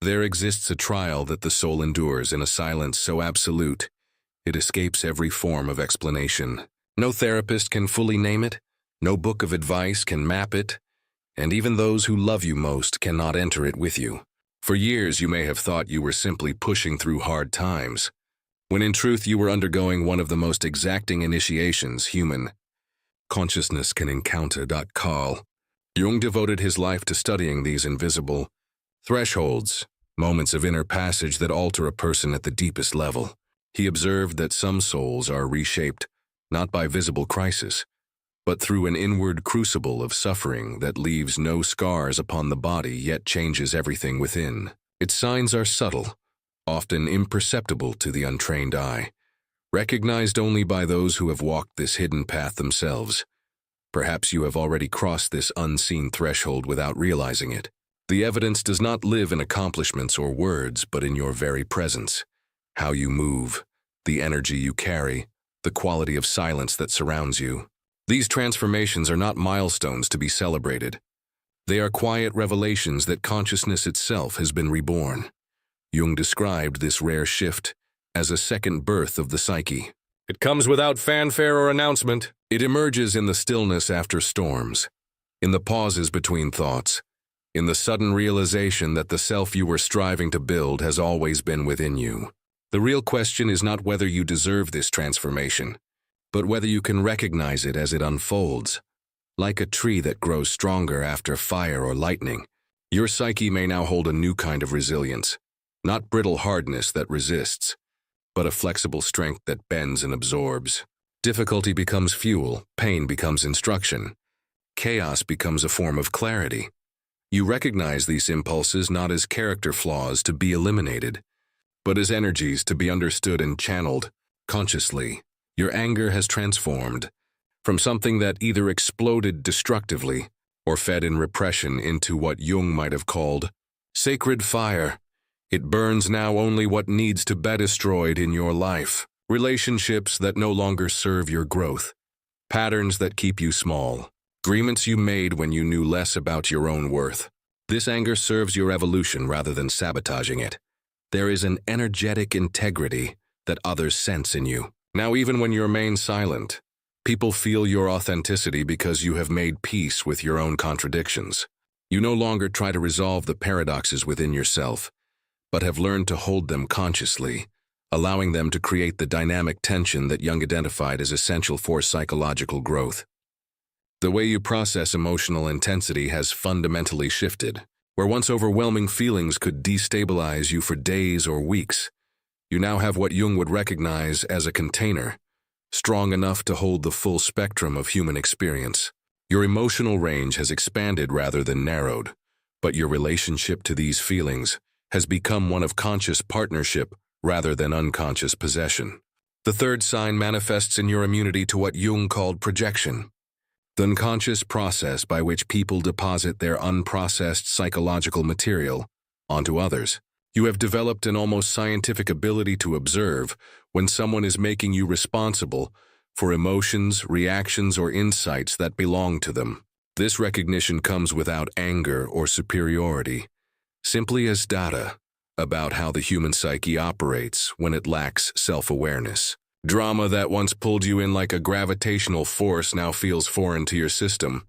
There exists a trial that the soul endures in a silence so absolute, it escapes every form of explanation. No therapist can fully name it, no book of advice can map it, and even those who love you most cannot enter it with you. For years you may have thought you were simply pushing through hard times, when in truth you were undergoing one of the most exacting initiations human consciousness can encounter. Carl Jung devoted his life to studying these invisible thresholds, moments of inner passage that alter a person at the deepest level. He observed that some souls are reshaped not by visible crisis, but through an inward crucible of suffering that leaves no scars upon the body yet changes everything within. Its signs are subtle, often imperceptible to the untrained eye, recognized only by those who have walked this hidden path themselves. Perhaps you have already crossed this unseen threshold without realizing it. The evidence does not live in accomplishments or words, but in your very presence. How you move, the energy you carry, the quality of silence that surrounds you. These transformations are not milestones to be celebrated. They are quiet revelations that consciousness itself has been reborn. Jung described this rare shift as a second birth of the psyche. It comes without fanfare or announcement. It emerges in the stillness after storms, in the pauses between thoughts, in the sudden realization that the self you were striving to build has always been within you. The real question is not whether you deserve this transformation, but whether you can recognize it as it unfolds. Like a tree that grows stronger after fire or lightning, your psyche may now hold a new kind of resilience, not brittle hardness that resists, but a flexible strength that bends and absorbs. Difficulty becomes fuel, pain becomes instruction, chaos becomes a form of clarity. You recognize these impulses not as character flaws to be eliminated, but as energies to be understood and channeled consciously. Your anger has transformed from something that either exploded destructively or fed in repression into what Jung might have called sacred fire. It burns now only what needs to be destroyed in your life. Relationships that no longer serve your growth. Patterns that keep you small. Agreements you made when you knew less about your own worth. This anger serves your evolution rather than sabotaging it. There is an energetic integrity that others sense in you. Now, even when you remain silent, people feel your authenticity because you have made peace with your own contradictions. You no longer try to resolve the paradoxes within yourself, but have learned to hold them consciously, allowing them to create the dynamic tension that Jung identified as essential for psychological growth. The way you process emotional intensity has fundamentally shifted. Where once overwhelming feelings could destabilize you for days or weeks, you now have what Jung would recognize as a container, strong enough to hold the full spectrum of human experience. Your emotional range has expanded rather than narrowed, but your relationship to these feelings has become one of conscious partnership rather than unconscious possession. The third sign manifests in your immunity to what Jung called projection, the unconscious process by which people deposit their unprocessed psychological material onto others. You have developed an almost scientific ability to observe when someone is making you responsible for emotions, reactions, or insights that belong to them. This recognition comes without anger or superiority, simply as data about how the human psyche operates when it lacks self-awareness. Drama that once pulled you in like a gravitational force now feels foreign to your system.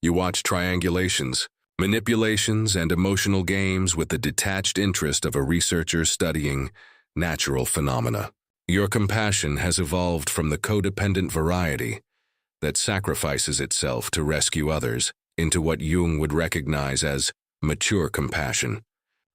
You watch triangulations, manipulations, and emotional games with the detached interest of a researcher studying natural phenomena. Your compassion has evolved from the codependent variety that sacrifices itself to rescue others into what Jung would recognize as mature compassion,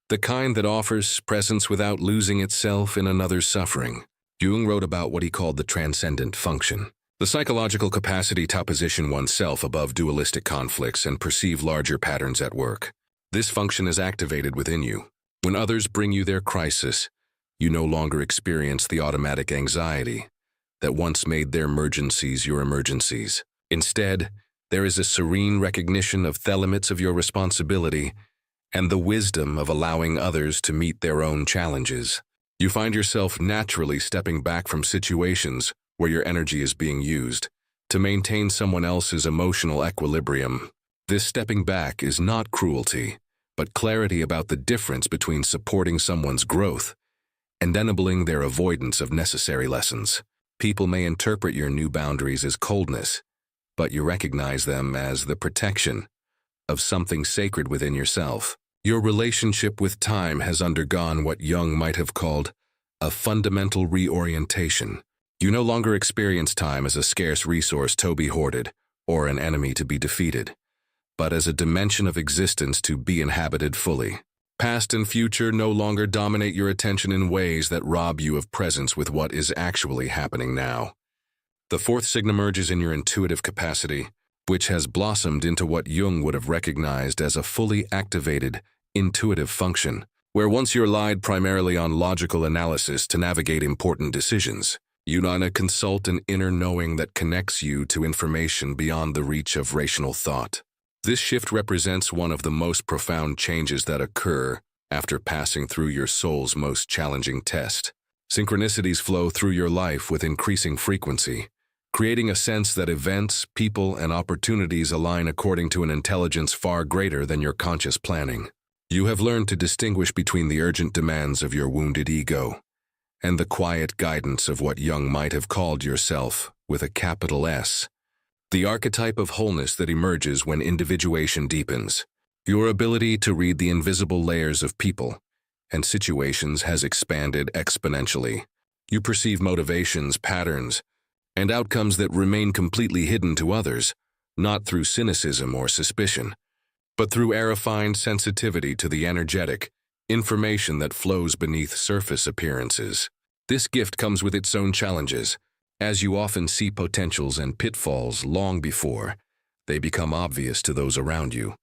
the kind that offers presence without losing itself in another's suffering. Jung wrote about what he called the transcendent function, the psychological capacity to position oneself above dualistic conflicts and perceive larger patterns at work. This function is activated within you. When others bring you their crisis, you no longer experience the automatic anxiety that once made their emergencies your emergencies. Instead, there is a serene recognition of the limits of your responsibility and the wisdom of allowing others to meet their own challenges. You find yourself naturally stepping back from situations where your energy is being used to maintain someone else's emotional equilibrium. This stepping back is not cruelty, but clarity about the difference between supporting someone's growth and enabling their avoidance of necessary lessons. People may interpret your new boundaries as coldness, but you recognize them as the protection of something sacred within yourself. Your relationship with time has undergone what Jung might have called a fundamental reorientation. You no longer experience time as a scarce resource to be hoarded or an enemy to be defeated, but as a dimension of existence to be inhabited fully. Past and future no longer dominate your attention in ways that rob you of presence with what is actually happening now. The fourth sign emerges in your intuitive capacity, which has blossomed into what Jung would have recognized as a fully activated, intuitive function, where once you relied primarily on logical analysis to navigate important decisions, you now consult an inner knowing that connects you to information beyond the reach of rational thought. This shift represents one of the most profound changes that occur after passing through your soul's most challenging test. Synchronicities flow through your life with increasing frequency, creating a sense that events, people, and opportunities align according to an intelligence far greater than your conscious planning. You have learned to distinguish between the urgent demands of your wounded ego and the quiet guidance of what Jung might have called yourself with a capital S. The archetype of wholeness that emerges when individuation deepens. Your ability to read the invisible layers of people and situations has expanded exponentially. You perceive motivations, patterns, and outcomes that remain completely hidden to others, not through cynicism or suspicion, but through a refined sensitivity to the energetic information that flows beneath surface appearances. This gift comes with its own challenges, as you often see potentials and pitfalls long before they become obvious to those around you.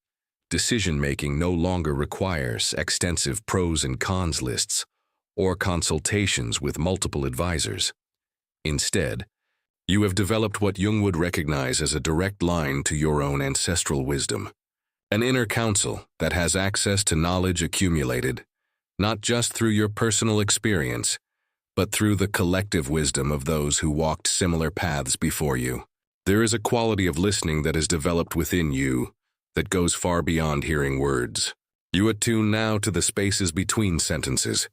Decision-making no longer requires extensive pros and cons lists or consultations with multiple advisors. Instead, you have developed what Jung would recognize as a direct line to your own ancestral wisdom, an inner counsel that has access to knowledge accumulated, not just through your personal experience, but through the collective wisdom of those who walked similar paths before you. There is a quality of listening that is developed within you that goes far beyond hearing words. You attune now to the spaces between sentences,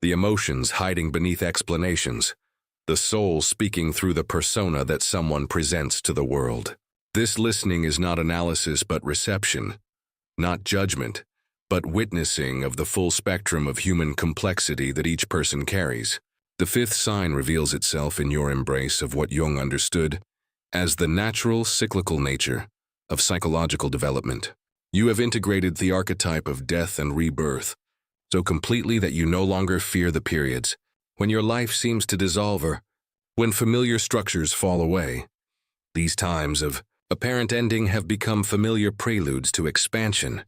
the emotions hiding beneath explanations, the soul speaking through the persona that someone presents to the world. This listening is not analysis but reception, not judgment, but witnessing of the full spectrum of human complexity that each person carries. The fifth sign reveals itself in your embrace of what Jung understood as the natural cyclical nature of psychological development. You have integrated the archetype of death and rebirth so completely that you no longer fear the periods when your life seems to dissolve or when familiar structures fall away. These times of apparent ending have become familiar preludes to expansion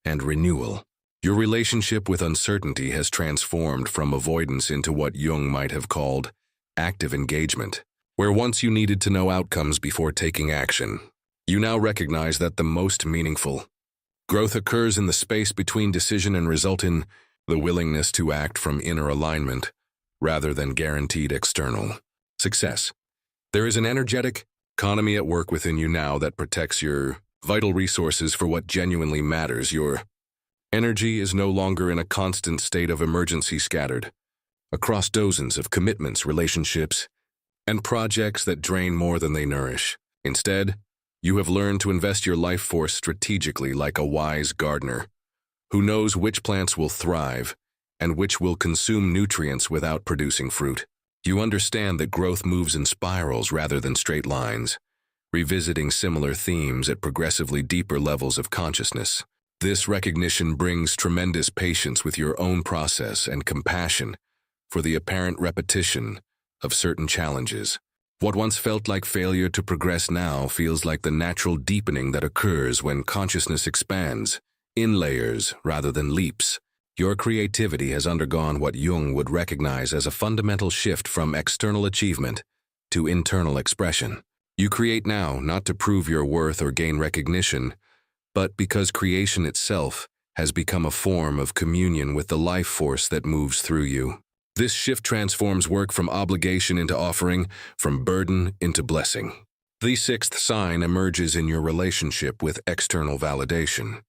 and renewal. Your relationship with uncertainty has transformed from avoidance into what Jung might have called active engagement, where once you needed to know outcomes before taking action. You now recognize that the most meaningful growth occurs in the space between decision and result, in the willingness to act from inner alignment rather than guaranteed external success. There is an energetic economy at work within you now that protects your vital resources for what genuinely matters. Your energy is no longer in a constant state of emergency scattered across dozens of commitments, relationships, and projects that drain more than they nourish. Instead, you have learned to invest your life force strategically like a wise gardener who knows which plants will thrive and which will consume nutrients without producing fruit. You understand that growth moves in spirals rather than straight lines, revisiting similar themes at progressively deeper levels of consciousness. This recognition brings tremendous patience with your own process and compassion for the apparent repetition of certain challenges. What once felt like failure to progress now feels like the natural deepening that occurs when consciousness expands, in layers rather than leaps. Your creativity has undergone what Jung would recognize as a fundamental shift from external achievement to internal expression. You create now not to prove your worth or gain recognition, but because creation itself has become a form of communion with the life force that moves through you. This shift transforms work from obligation into offering, from burden into blessing. The sixth sign emerges in your relationship with external validation.